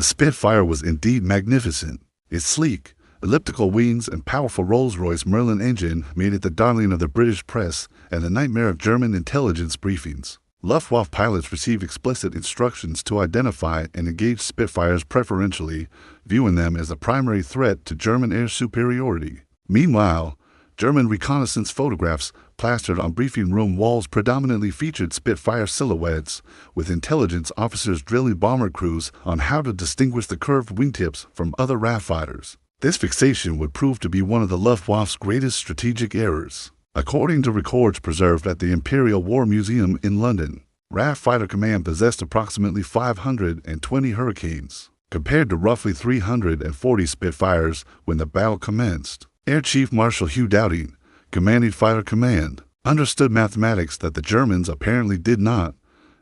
The Spitfire was indeed magnificent. Its sleek, elliptical wings and powerful Rolls-Royce Merlin engine made it the darling of the British press and the nightmare of German intelligence briefings. Luftwaffe pilots received explicit instructions to identify and engage Spitfires preferentially, viewing them as a primary threat to German air superiority. Meanwhile, German reconnaissance photographs plastered on briefing room walls predominantly featured Spitfire silhouettes, with intelligence officers drilling bomber crews on how to distinguish the curved wingtips from other RAF fighters. This fixation would prove to be one of the Luftwaffe's greatest strategic errors. According to records preserved at the Imperial War Museum in London, RAF Fighter Command possessed approximately 520 Hurricanes, compared to roughly 340 Spitfires when the battle commenced. Air Chief Marshal Hugh Dowding, commanding Fighter Command, understood mathematics that the Germans apparently did not.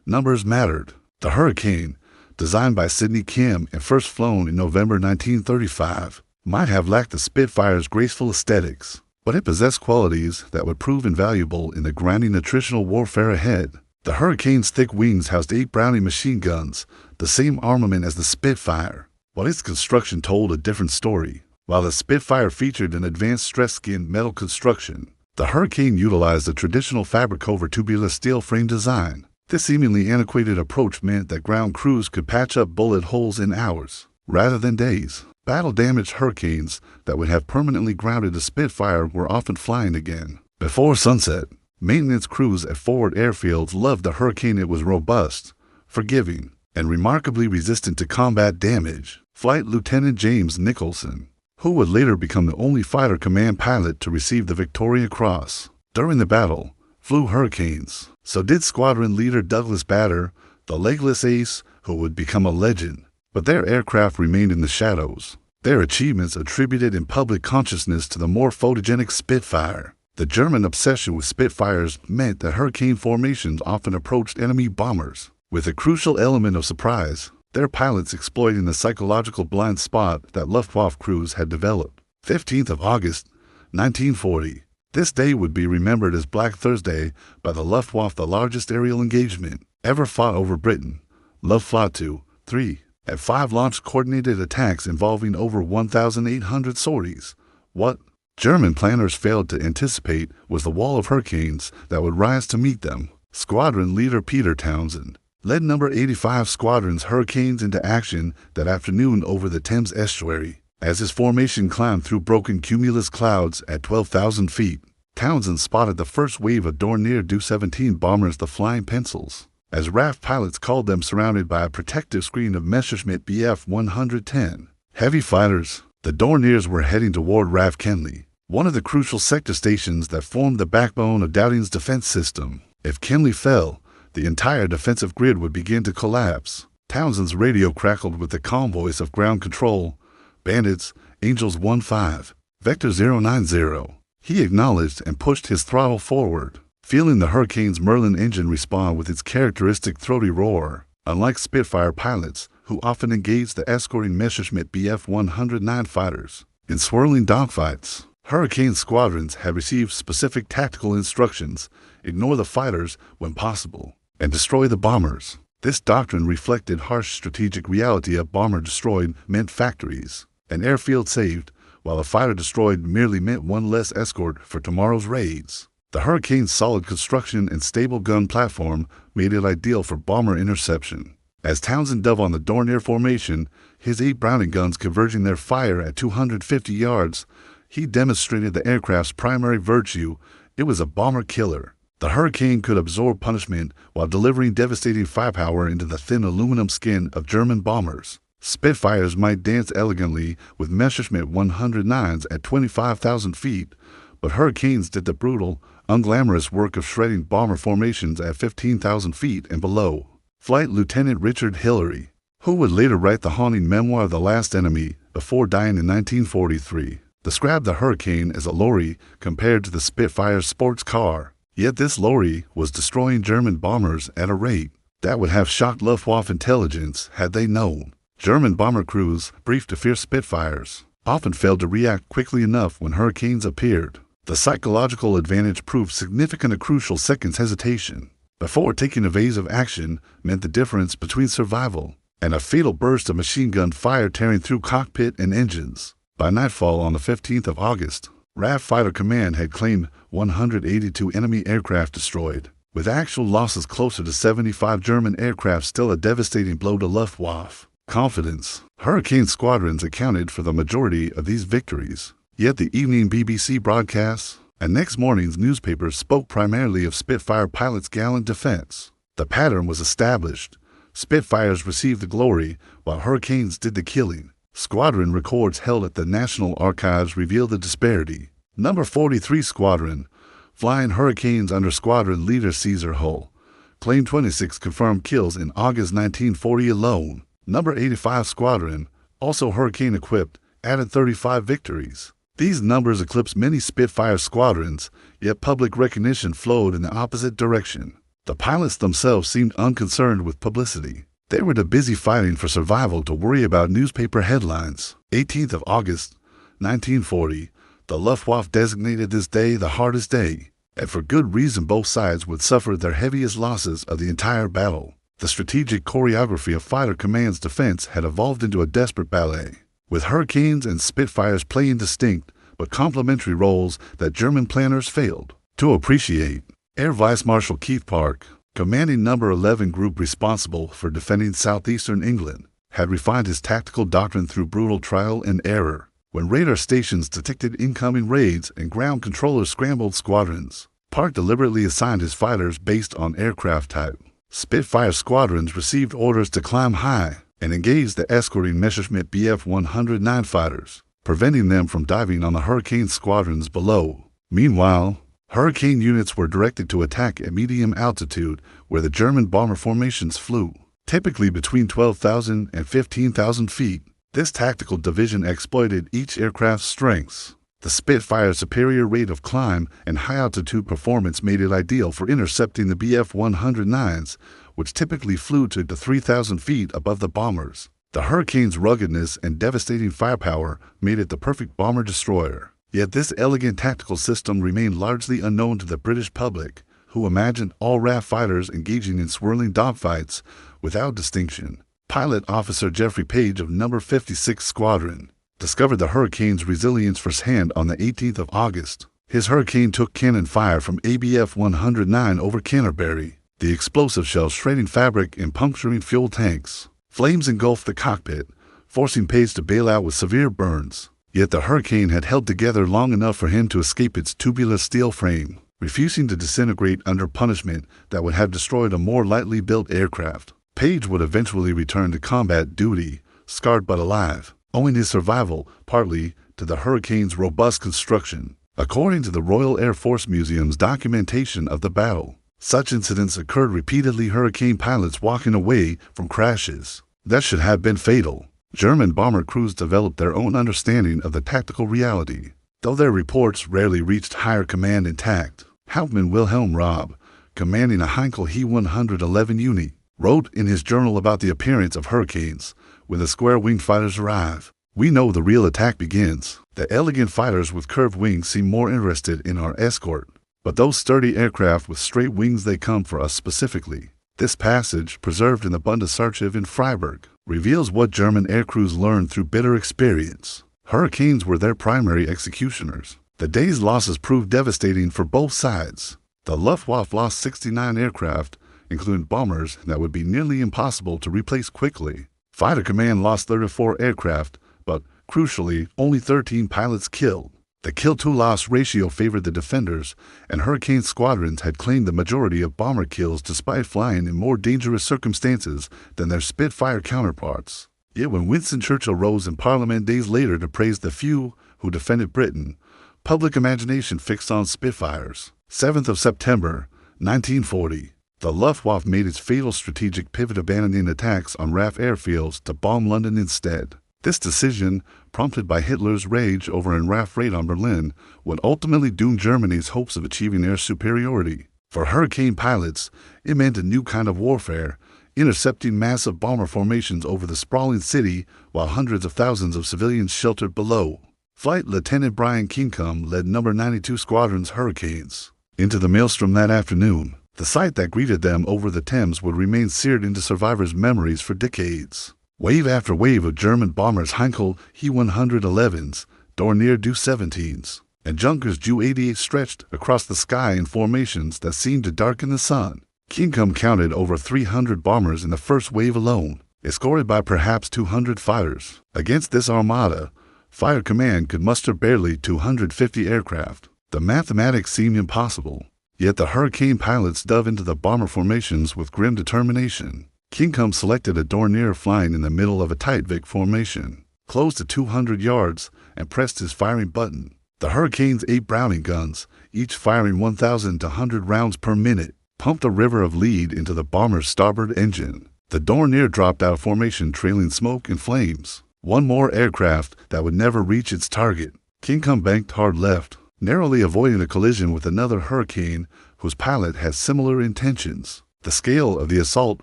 Numbers mattered. The Hurricane, designed by Sidney Kim and first flown in November 1935, might have lacked the Spitfire's graceful aesthetics, but it possessed qualities that would prove invaluable in the grinding attritional warfare ahead. The Hurricane's thick wings housed 8 Browning machine guns, the same armament as the Spitfire, while its construction told a different story. While the Spitfire featured an advanced stress-skinned metal construction, the Hurricane utilized a traditional fabric-over tubular steel frame design. This seemingly antiquated approach meant that ground crews could patch up bullet holes in hours, rather than days. Battle-damaged Hurricanes that would have permanently grounded the Spitfire were often flying again. Before sunset, maintenance crews at forward airfields loved the Hurricane. It was robust, forgiving, and remarkably resistant to combat damage. Flight Lieutenant James Nicholson, who would later become the only Fighter Command pilot to receive the Victoria Cross, during the battle, flew Hurricanes. So did squadron leader Douglas Bader, the legless ace who would become a legend. But their aircraft remained in the shadows, their achievements attributed in public consciousness to the more photogenic Spitfire. The German obsession with Spitfires meant that Hurricane formations often approached enemy bombers with a crucial element of surprise, their pilots exploiting the psychological blind spot that Luftwaffe crews had developed. 15th of August, 1940. This day would be remembered as Black Thursday by the Luftwaffe, the largest aerial engagement ever fought over Britain. Luftflotte 3 had 5 launched coordinated attacks involving over 1,800 sorties. What German planners failed to anticipate was the wall of Hurricanes that would rise to meet them. Squadron leader Peter Townsend led No. 85 Squadron's Hurricanes into action that afternoon over the Thames estuary. As his formation climbed through broken cumulus clouds at 12,000 feet, Townsend spotted the first wave of Dornier Do-17 bombers, the Flying Pencils, as RAF pilots called them, surrounded by a protective screen of Messerschmitt Bf 110 heavy fighters. The Dorniers were heading toward RAF Kenley, one of the crucial sector stations that formed the backbone of Dowding's defense system. If Kenley fell, the entire defensive grid would begin to collapse. Townsend's radio crackled with the calm voice of ground control. Bandits, Angels 1-5, Vector 090. He acknowledged and pushed his throttle forward, feeling the Hurricane's Merlin engine respond with its characteristic throaty roar. Unlike Spitfire pilots, who often engaged the escorting Messerschmitt Bf 109 fighters in swirling dogfights, Hurricane squadrons had received specific tactical instructions: ignore the fighters when possible and destroy the bombers. This doctrine reflected harsh strategic reality. A bomber destroyed meant factories, an airfield saved, while a fighter destroyed merely meant one less escort for tomorrow's raids. The Hurricane's solid construction and stable gun platform made it ideal for bomber interception. As Townsend dove on the Dornier formation, his 8 Browning guns converging their fire at 250 yards, he demonstrated the aircraft's primary virtue: it was a bomber killer. The Hurricane could absorb punishment while delivering devastating firepower into the thin aluminum skin of German bombers. Spitfires might dance elegantly with Messerschmitt 109s at 25,000 feet, but Hurricanes did the brutal, unglamorous work of shredding bomber formations at 15,000 feet and below. Flight Lieutenant Richard Hillary, who would later write the haunting memoir The Last Enemy before dying in 1943, described the Hurricane as a lorry compared to the Spitfire's sports car. Yet this lorry was destroying German bombers at a rate that would have shocked Luftwaffe intelligence had they known. German bomber crews, briefed to fear Spitfires, often failed to react quickly enough when Hurricanes appeared. The psychological advantage proved significant. A crucial second's hesitation before taking evasive action meant the difference between survival and a fatal burst of machine gun fire tearing through cockpit and engines. By nightfall on the 15th of August, RAF Fighter Command had claimed 182 enemy aircraft destroyed, with actual losses closer to 75 German aircraft still a devastating blow to Luftwaffe confidence. Hurricane squadrons accounted for the majority of these victories. Yet the evening BBC broadcasts and next morning's newspapers spoke primarily of Spitfire pilots' gallant defense. The pattern was established. Spitfires received the glory, while Hurricanes did the killing. Squadron records held at the National Archives reveal the disparity. Number 43 Squadron, flying Hurricanes under squadron leader Caesar Hull, claimed 26 confirmed kills in August 1940 alone. Number 85 Squadron, also Hurricane-equipped, added 35 victories. These numbers eclipsed many Spitfire squadrons, yet public recognition flowed in the opposite direction. The pilots themselves seemed unconcerned with publicity. They were too busy fighting for survival to worry about newspaper headlines. 18th of August, 1940, the Luftwaffe designated this day the hardest day, and for good reason. Both sides would suffer their heaviest losses of the entire battle. The strategic choreography of Fighter Command's defense had evolved into a desperate ballet, with Hurricanes and Spitfires playing distinct but complementary roles that German planners failed to appreciate. Air Vice Marshal Keith Park, commanding No. 11 Group responsible for defending southeastern England, had refined his tactical doctrine through brutal trial and error. When radar stations detected incoming raids and ground controllers scrambled squadrons, Park deliberately assigned his fighters based on aircraft type. Spitfire squadrons received orders to climb high and engage the escorting Messerschmitt Bf 109 fighters, preventing them from diving on the Hurricane squadrons below. Meanwhile, Hurricane units were directed to attack at medium altitude where the German bomber formations flew, typically between 12,000 and 15,000 feet. This tactical division exploited each aircraft's strengths. The Spitfire's superior rate of climb and high-altitude performance made it ideal for intercepting the Bf 109s, which typically flew to 3,000 feet above the bombers. The Hurricane's ruggedness and devastating firepower made it the perfect bomber-destroyer. Yet this elegant tactical system remained largely unknown to the British public, who imagined all RAF fighters engaging in swirling dogfights without distinction. Pilot Officer Geoffrey Page of No. 56 Squadron discovered the Hurricane's resilience firsthand on the 18th of August. His Hurricane took cannon fire from ABF 109 over Canterbury, the explosive shells shredding fabric and puncturing fuel tanks. Flames engulfed the cockpit, forcing Page to bail out with severe burns. Yet the Hurricane had held together long enough for him to escape its tubular steel frame, refusing to disintegrate under punishment that would have destroyed a more lightly built aircraft. Page would eventually return to combat duty, scarred but alive, owing his survival partly to the Hurricane's robust construction. According to the Royal Air Force Museum's documentation of the battle, such incidents occurred repeatedly. Hurricane pilots walking away from crashes that should have been fatal. German bomber crews developed their own understanding of the tactical reality, though their reports rarely reached higher command intact. Hauptmann Wilhelm Raab, commanding a Heinkel He-111 unit, wrote in his journal about the appearance of Hurricanes when the square-winged fighters arrive. "We know the real attack begins. The elegant fighters with curved wings seem more interested in our escort, but those sturdy aircraft with straight wings, they come for us specifically." This passage, preserved in the Bundesarchiv in Freiburg, reveals what German aircrews learned through bitter experience. Hurricanes were their primary executioners. The day's losses proved devastating for both sides. The Luftwaffe lost 69 aircraft, including bombers that would be nearly impossible to replace quickly. Fighter Command lost 34 aircraft, but, crucially, only 13 pilots killed. The kill-to-loss ratio favored the defenders, and Hurricane squadrons had claimed the majority of bomber kills despite flying in more dangerous circumstances than their Spitfire counterparts. Yet when Winston Churchill rose in Parliament days later to praise the few who defended Britain, public imagination fixed on Spitfires. 7th of September, 1940. The Luftwaffe made its fatal strategic pivot, abandoning attacks on RAF airfields to bomb London instead. This decision, prompted by Hitler's rage over an RAF raid on Berlin, would ultimately doom Germany's hopes of achieving air superiority. For Hurricane pilots, it meant a new kind of warfare, intercepting massive bomber formations over the sprawling city while hundreds of thousands of civilians sheltered below. Flight Lieutenant Brian Kincombe led No. 92 Squadron's Hurricanes into the maelstrom that afternoon. The sight that greeted them over the Thames would remain seared into survivors' memories for decades. Wave after wave of German bombers Heinkel He-111s, Dornier Do-17s, and Junkers Ju-88 stretched across the sky in formations that seemed to darken the sun. King Kong counted over 300 bombers in the first wave alone, escorted by perhaps 200 fighters. Against this armada, Fire Command could muster barely 250 aircraft. The mathematics seemed impossible, yet the Hurricane pilots dove into the bomber formations with grim determination. King Kong selected a Dornier flying in the middle of a tight Vic formation, closed to 200 yards, and pressed his firing button. The Hurricane's 8 Browning guns, each firing 1,100 rounds per minute, pumped a river of lead into the bomber's starboard engine. The Dornier dropped out of formation trailing smoke and flames. One more aircraft that would never reach its target. King Kong banked hard left, narrowly avoiding a collision with another Hurricane whose pilot had similar intentions. The scale of the assault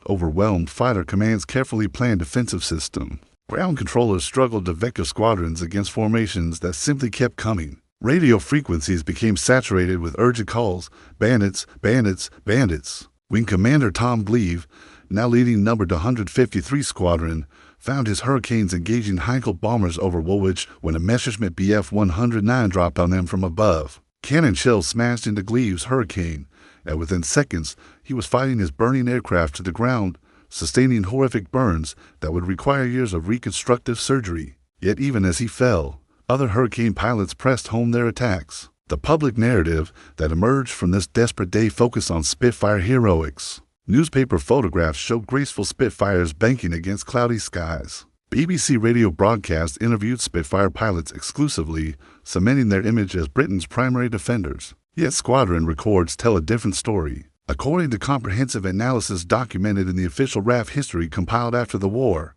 overwhelmed Fighter Command's carefully planned defensive system. Ground controllers struggled to vector squadrons against formations that simply kept coming. Radio frequencies became saturated with urgent calls, bandits, bandits, bandits. Wing Commander Tom Gleave, now leading numbered 153 Squadron, found his Hurricanes engaging Heinkel bombers over Woolwich when a Messerschmitt Bf-109 dropped on them from above. Cannon shells smashed into Gleave's Hurricane, and within seconds he was fighting his burning aircraft to the ground, sustaining horrific burns that would require years of reconstructive surgery. Yet even as he fell, other Hurricane pilots pressed home their attacks. The public narrative that emerged from this desperate day focused on Spitfire heroics. Newspaper photographs showed graceful Spitfires banking against cloudy skies. BBC radio broadcasts interviewed Spitfire pilots exclusively, cementing their image as Britain's primary defenders. Yet squadron records tell a different story. According to comprehensive analysis documented in the official RAF history compiled after the war,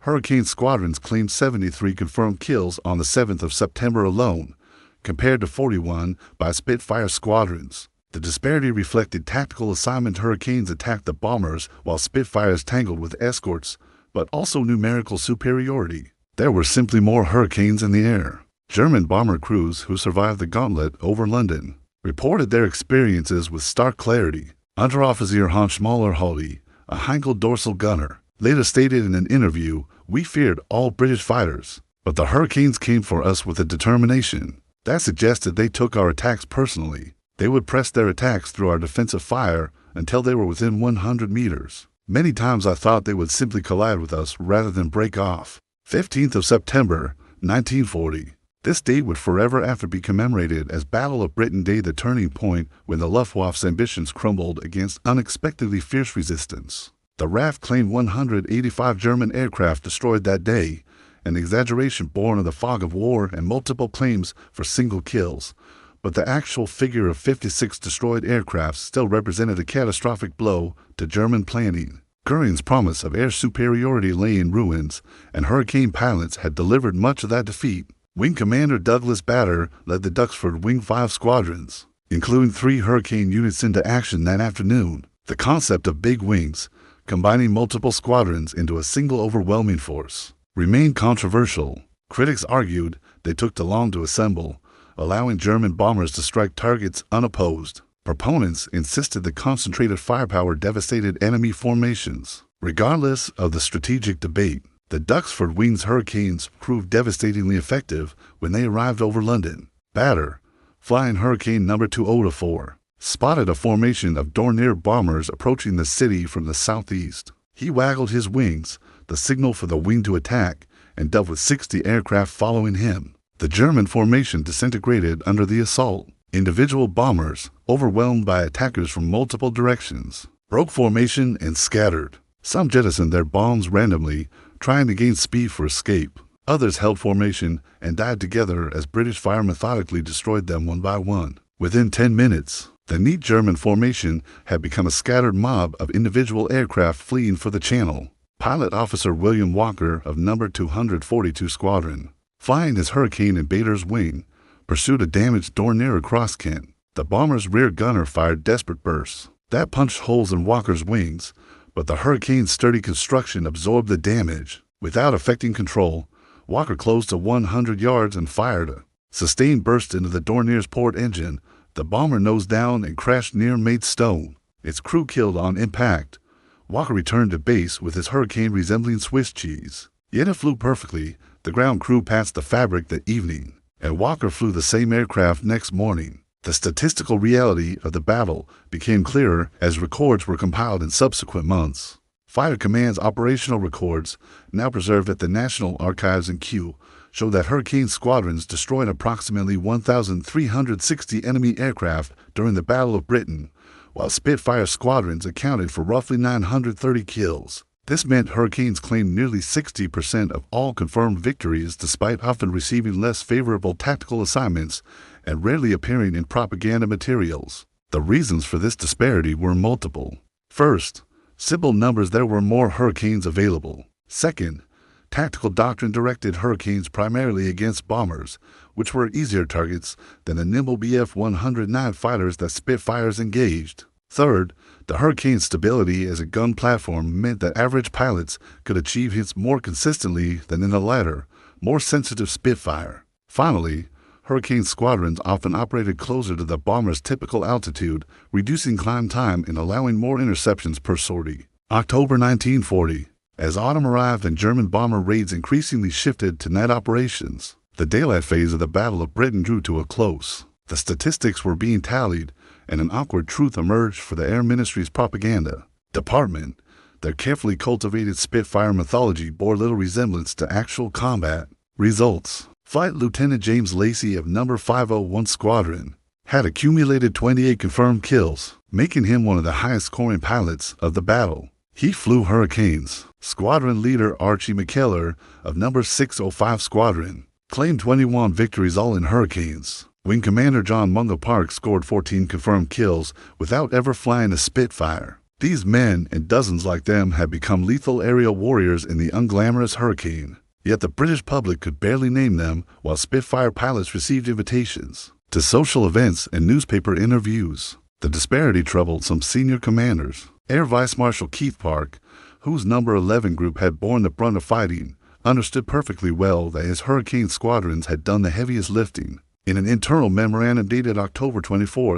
Hurricane squadrons claimed 73 confirmed kills on the 7th of September alone, compared to 41 by Spitfire squadrons. The disparity reflected tactical assignment. Hurricanes attacked the bombers while Spitfires tangled with escorts, but also numerical superiority. There were simply more Hurricanes in the air. German bomber crews who survived the gauntlet over London reported their experiences with stark clarity. Unteroffizier Hans Schmallerhaldi, a Heinkel dorsal gunner, later stated in an interview, "We feared all British fighters, but the Hurricanes came for us with a determination that suggested they took our attacks personally. They would press their attacks through our defensive fire until they were within 100 meters. Many times I thought they would simply collide with us rather than break off." 15th of September, 1940. This date would forever after be commemorated as Battle of Britain Day, the turning point when the Luftwaffe's ambitions crumbled against unexpectedly fierce resistance. The RAF claimed 185 German aircraft destroyed that day, an exaggeration born of the fog of war and multiple claims for single kills. But the actual figure of 56 destroyed aircraft still represented a catastrophic blow to German planning. Goering's promise of air superiority lay in ruins, and Hurricane pilots had delivered much of that defeat. Wing Commander Douglas Bader led the Duxford Wing 5 squadrons, including 3 Hurricane units into action that afternoon. The concept of big wings, combining multiple squadrons into a single overwhelming force, remained controversial. Critics argued they took too long to assemble, allowing German bombers to strike targets unopposed. Proponents insisted the concentrated firepower devastated enemy formations. Regardless of the strategic debate, the Duxford Wing's Hurricanes proved devastatingly effective when they arrived over London. Bader, flying Hurricane number 204, spotted a formation of Dornier bombers approaching the city from the southeast. He waggled his wings, the signal for the wing to attack, and dealt with 60 aircraft following him. The German formation disintegrated under the assault. Individual bombers, overwhelmed by attackers from multiple directions, broke formation and scattered. Some jettisoned their bombs randomly, trying to gain speed for escape. Others held formation and died together as British fire methodically destroyed them one by one. Within 10 minutes, the neat German formation had become a scattered mob of individual aircraft fleeing for the Channel. Pilot Officer William Walker of No. 242 Squadron, flying his Hurricane in Bader's wing, pursued a damaged Dornier across Kent. The bomber's rear gunner fired desperate bursts that punched holes in Walker's wings, but the Hurricane's sturdy construction absorbed the damage. Without affecting control, Walker closed to 100 yards and fired a sustained burst into the Dornier's port engine. The bomber nosed down and crashed near Maidstone. its crew killed on impact. Walker returned to base with his Hurricane resembling Swiss cheese. Yet it flew perfectly. The ground crew passed the fabric that evening, and Walker flew the same aircraft next morning. The statistical reality of the battle became clearer as records were compiled in subsequent months. Fighter Command's operational records, now preserved at the National Archives in Kew, show that Hurricane squadrons destroyed approximately 1,360 enemy aircraft during the Battle of Britain, while Spitfire squadrons accounted for roughly 930 kills. This meant Hurricanes claimed nearly 60% of all confirmed victories, despite often receiving less favorable tactical assignments and rarely appearing in propaganda materials. The reasons for this disparity were multiple. First, simple numbers: there were more Hurricanes available. Second, tactical doctrine directed Hurricanes primarily against bombers, which were easier targets than the nimble Bf-109 fighters that Spitfires engaged. Third, the Hurricane's stability as a gun platform meant that average pilots could achieve hits more consistently than in the lighter, more sensitive Spitfire. Finally, Hurricane squadrons often operated closer to the bomber's typical altitude, reducing climb time and allowing more interceptions per sortie. October 1940. As autumn arrived and German bomber raids increasingly shifted to night operations, the daylight phase of the Battle of Britain drew to a close. The statistics were being tallied, and an awkward truth emerged for the Air Ministry's propaganda department. Their carefully cultivated Spitfire mythology bore little resemblance to actual combat. Results: Flight Lieutenant James Lacey of No. 501 Squadron had accumulated 28 confirmed kills, making him one of the highest-scoring pilots of the battle. He flew Hurricanes. Squadron leader Archie McKellar of No. 605 Squadron claimed 21 victories, all in Hurricanes. Wing Commander John Mungo Park scored 14 confirmed kills without ever flying a Spitfire. These men, and dozens like them, had become lethal aerial warriors in the unglamorous Hurricane. Yet the British public could barely name them, while Spitfire pilots received invitations to social events and newspaper interviews. The disparity troubled some senior commanders. Air Vice Marshal Keith Park, whose No. 11 group had borne the brunt of fighting, understood perfectly well that his Hurricane squadrons had done the heaviest lifting. In an internal memorandum dated October 24,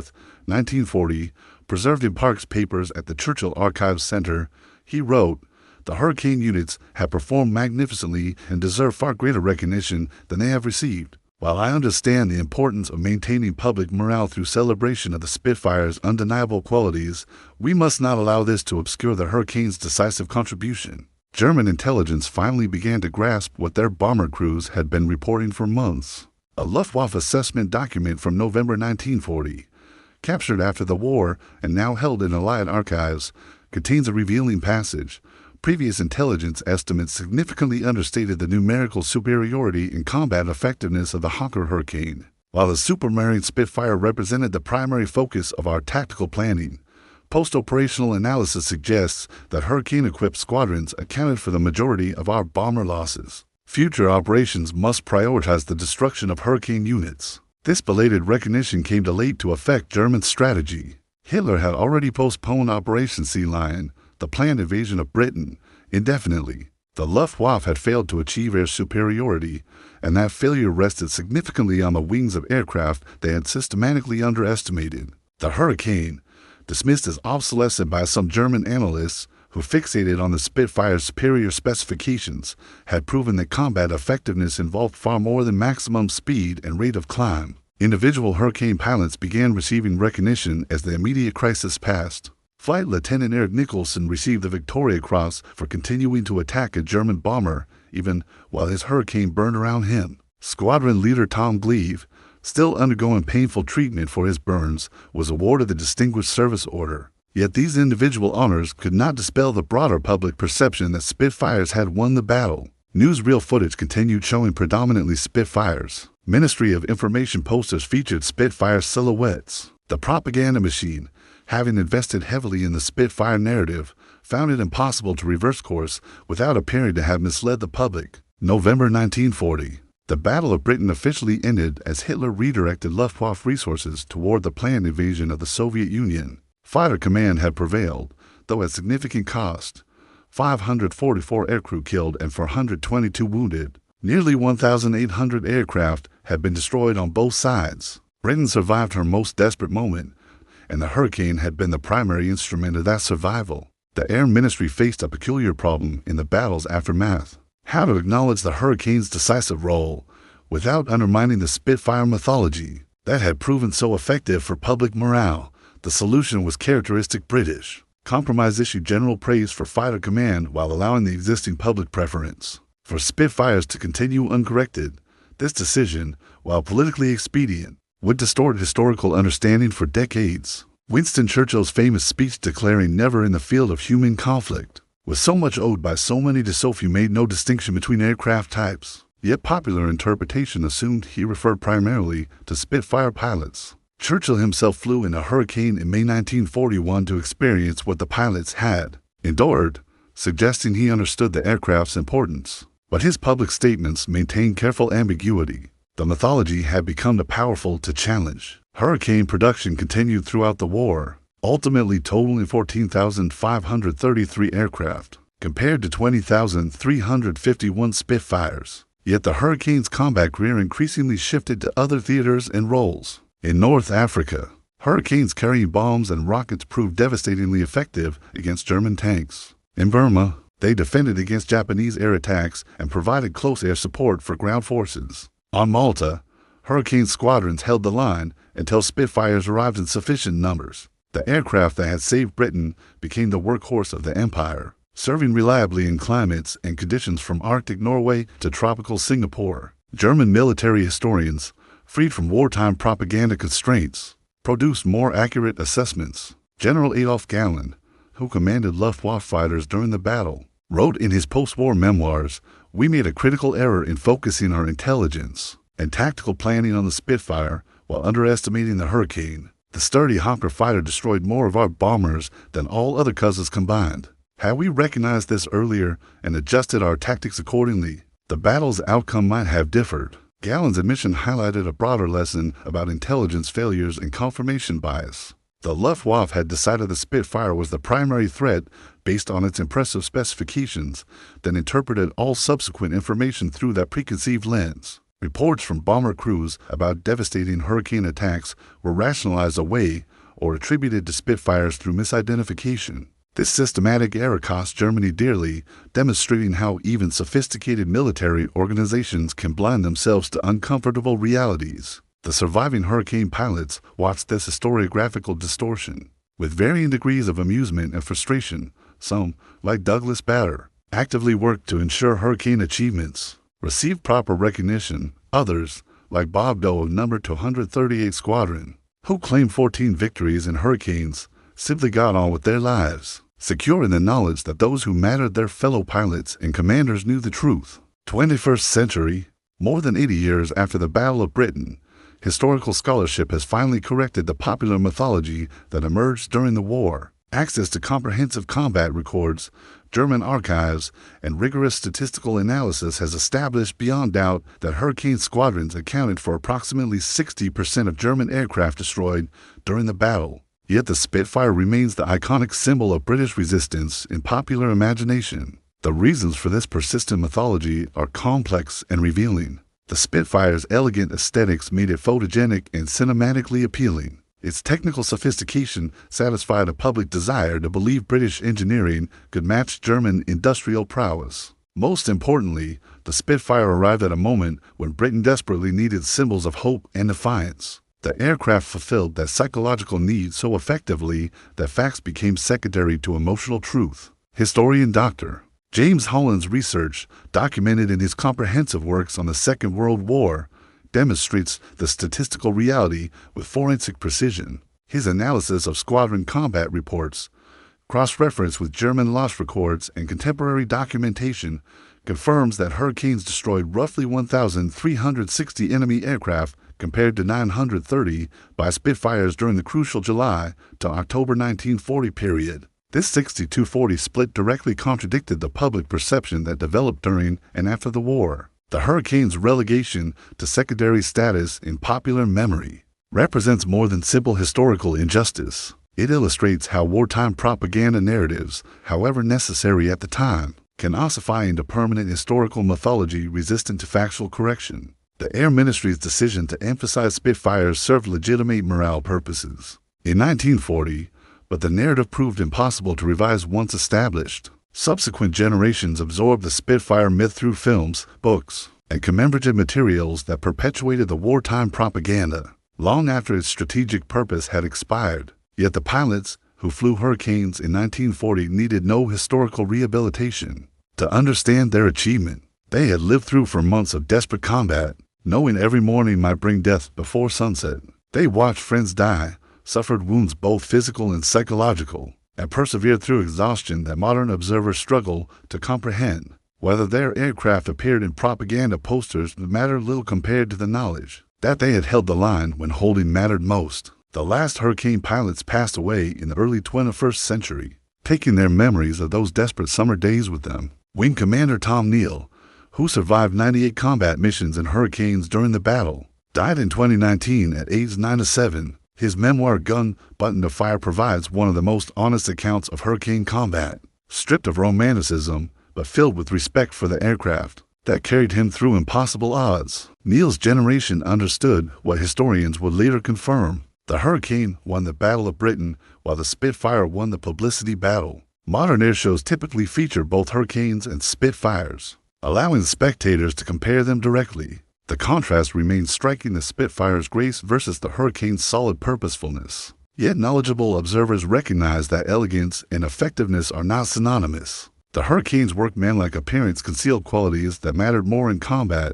1940, preserved in Park's papers at the Churchill Archives Center, he wrote, "The Hurricane units have performed magnificently and deserve far greater recognition than they have received. While I understand the importance of maintaining public morale through celebration of the Spitfire's undeniable qualities, we must not allow this to obscure the Hurricane's decisive contribution." German intelligence finally began to grasp what their bomber crews had been reporting for months. A Luftwaffe assessment document from November 1940, captured after the war and now held in Allied archives, contains a revealing passage. Previous intelligence estimates significantly understated the numerical superiority and combat effectiveness of the Hawker Hurricane. While the Supermarine Spitfire represented the primary focus of our tactical planning, post-operational analysis suggests that Hurricane-equipped squadrons accounted for the majority of our bomber losses. Future operations must prioritize the destruction of Hurricane units. This belated recognition came too late to affect German strategy. Hitler had already postponed Operation Sea Lion, the planned invasion of Britain, indefinitely. The Luftwaffe had failed to achieve air superiority, and that failure rested significantly on the wings of aircraft they had systematically underestimated. The Hurricane, dismissed as obsolescent by some German analysts who fixated on the Spitfire's superior specifications, had proven that combat effectiveness involved far more than maximum speed and rate of climb. Individual Hurricane pilots began receiving recognition as the immediate crisis passed. Flight Lieutenant Eric Nicholson received the Victoria Cross for continuing to attack a German bomber, even while his Hurricane burned around him. Squadron leader Tom Gleave, still undergoing painful treatment for his burns, was awarded the Distinguished Service Order. Yet these individual honors could not dispel the broader public perception that Spitfires had won the battle. Newsreel footage continued showing predominantly Spitfires. Ministry of Information posters featured Spitfire silhouettes. The propaganda machine, having invested heavily in the Spitfire narrative, found it impossible to reverse course without appearing to have misled the public. November 1940. The Battle of Britain officially ended as Hitler redirected Luftwaffe resources toward the planned invasion of the Soviet Union. Fighter command had prevailed, though at significant cost. 544 aircrew killed and 422 wounded. Nearly 1,800 aircraft had been destroyed on both sides. Britain survived her most desperate moment, and the hurricane had been the primary instrument of that survival. The Air Ministry faced a peculiar problem in the battle's aftermath: how to acknowledge the hurricane's decisive role without undermining the Spitfire mythology that had proven so effective for public morale. The solution was characteristic British. Compromise issued general praise for fighter command while allowing the existing public preference for Spitfires to continue uncorrected. This decision, while politically expedient, would distort historical understanding for decades. Winston Churchill's famous speech declaring "never in the field of human conflict" was so much owed by so many to Sophie made no distinction between aircraft types. Yet popular interpretation assumed he referred primarily to Spitfire pilots. Churchill himself flew in a hurricane in May 1941 to experience what the pilots had endured, suggesting he understood the aircraft's importance. But his public statements maintained careful ambiguity. The mythology had become too powerful to challenge. Hurricane production continued throughout the war, ultimately totaling 14,533 aircraft, compared to 20,351 Spitfires. Yet the hurricane's combat career increasingly shifted to other theaters and roles. In North Africa, hurricanes carrying bombs and rockets proved devastatingly effective against German tanks. In Burma, they defended against Japanese air attacks and provided close air support for ground forces. On Malta, hurricane squadrons held the line until Spitfires arrived in sufficient numbers. The aircraft that had saved Britain became the workhorse of the empire, serving reliably in climates and conditions from Arctic Norway to tropical Singapore. German military historians, freed from wartime propaganda constraints, produced more accurate assessments. General Adolf Galland, who commanded Luftwaffe fighters during the battle, wrote in his post-war memoirs, "We made a critical error in focusing our intelligence and tactical planning on the Spitfire while underestimating the Hurricane. The sturdy Hawker fighter destroyed more of our bombers than all other cousins combined. Had we recognized this earlier and adjusted our tactics accordingly, the battle's outcome might have differed." Galland's admission highlighted a broader lesson about intelligence failures and confirmation bias. The Luftwaffe had decided the Spitfire was the primary threat based on its impressive specifications, then interpreted all subsequent information through that preconceived lens. Reports from bomber crews about devastating hurricane attacks were rationalized away or attributed to Spitfires through misidentification. This systematic error cost Germany dearly, demonstrating how even sophisticated military organizations can blind themselves to uncomfortable realities. The surviving hurricane pilots watched this historiographical distortion with varying degrees of amusement and frustration. Some, like Douglas Bader, actively worked to ensure hurricane achievements received proper recognition. Others, like Bob Doe of No. 238 Squadron, who claimed 14 victories in hurricanes, simply got on with their lives, secure in the knowledge that those who mattered, their fellow pilots and commanders, knew the truth. 21st century, more than 80 years after the Battle of Britain, historical scholarship has finally corrected the popular mythology that emerged during the war. Access to comprehensive combat records, German archives, and rigorous statistical analysis has established beyond doubt that hurricane squadrons accounted for approximately 60% of German aircraft destroyed during the battle. Yet the Spitfire remains the iconic symbol of British resistance in popular imagination. The reasons for this persistent mythology are complex and revealing. The Spitfire's elegant aesthetics made it photogenic and cinematically appealing. Its technical sophistication satisfied a public desire to believe British engineering could match German industrial prowess. Most importantly, the Spitfire arrived at a moment when Britain desperately needed symbols of hope and defiance. The aircraft fulfilled that psychological need so effectively that facts became secondary to emotional truth. Historian Dr. James Holland's research, documented in his comprehensive works on the Second World War, demonstrates the statistical reality with forensic precision. His analysis of squadron combat reports, cross-referenced with German loss records and contemporary documentation, confirms that hurricanes destroyed roughly 1,360 enemy aircraft compared to 930 by Spitfires during the crucial July to October 1940 period. This 60-40 split directly contradicted the public perception that developed during and after the war. The hurricane's relegation to secondary status in popular memory represents more than simple historical injustice. It illustrates how wartime propaganda narratives, however necessary at the time, can ossify into permanent historical mythology resistant to factual correction. The Air Ministry's decision to emphasize Spitfires served legitimate morale purposes. in 1940, but the narrative proved impossible to revise once established. Subsequent generations absorbed the Spitfire myth through films, books, and commemorative materials that perpetuated the wartime propaganda, long after its strategic purpose had expired. Yet the pilots who flew Hurricanes in 1940 needed no historical rehabilitation to understand their achievement. They had lived through for months of desperate combat, knowing every morning might bring death before sunset. They watched friends die, suffered wounds both physical and psychological, and persevered through exhaustion that modern observers struggle to comprehend. Whether their aircraft appeared in propaganda posters mattered little compared to the knowledge that they had held the line when holding mattered most. The last Hurricane pilots passed away in the early 21st century, taking their memories of those desperate summer days with them. Wing Commander Tom Neal, who survived 98 combat missions and hurricanes during the battle, died in 2019 at age 97. His memoir Gun Button to Fire provides one of the most honest accounts of hurricane combat, stripped of romanticism, but filled with respect for the aircraft that carried him through impossible odds. Neal's generation understood what historians would later confirm. The Hurricane won the Battle of Britain, while the Spitfire won the publicity battle. Modern airshows typically feature both Hurricanes and Spitfires, allowing spectators to compare them directly. The contrast remains striking: the Spitfire's grace versus the Hurricane's solid purposefulness. Yet knowledgeable observers recognize that elegance and effectiveness are not synonymous. The Hurricane's workmanlike appearance concealed qualities that mattered more in combat: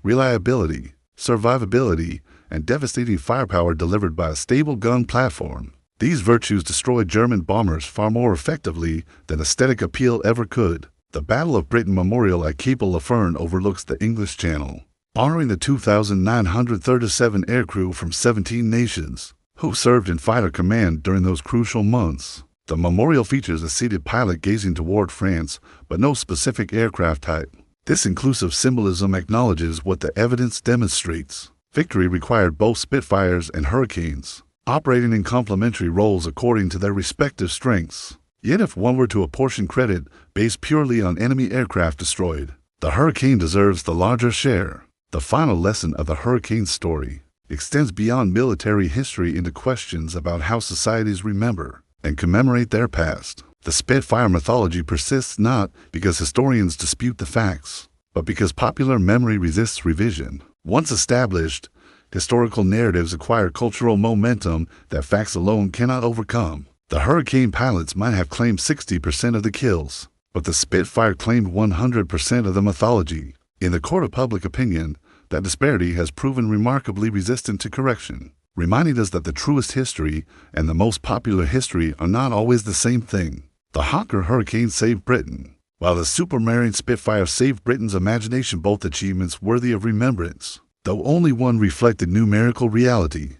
reliability, survivability, and devastating firepower delivered by a stable gun platform. These virtues destroyed German bombers far more effectively than aesthetic appeal ever could. The Battle of Britain Memorial at Cape La Fern overlooks the English Channel, honoring the 2,937 aircrew from 17 nations who served in fighter command during those crucial months. The memorial features a seated pilot gazing toward France, but no specific aircraft type. This inclusive symbolism acknowledges what the evidence demonstrates. Victory required both Spitfires and Hurricanes, operating in complementary roles according to their respective strengths. Yet if one were to apportion credit based purely on enemy aircraft destroyed, the Hurricane deserves the larger share. The final lesson of the Hurricane story extends beyond military history into questions about how societies remember and commemorate their past. The Spitfire mythology persists not because historians dispute the facts, but because popular memory resists revision. Once established, historical narratives acquire cultural momentum that facts alone cannot overcome. The Hurricane pilots might have claimed 60% of the kills, but the Spitfire claimed 100% of the mythology. In the court of public opinion, that disparity has proven remarkably resistant to correction, reminding us that the truest history and the most popular history are not always the same thing. The Hawker Hurricane saved Britain, while the Supermarine Spitfire saved Britain's imagination, both achievements worthy of remembrance, though only one reflected numerical reality.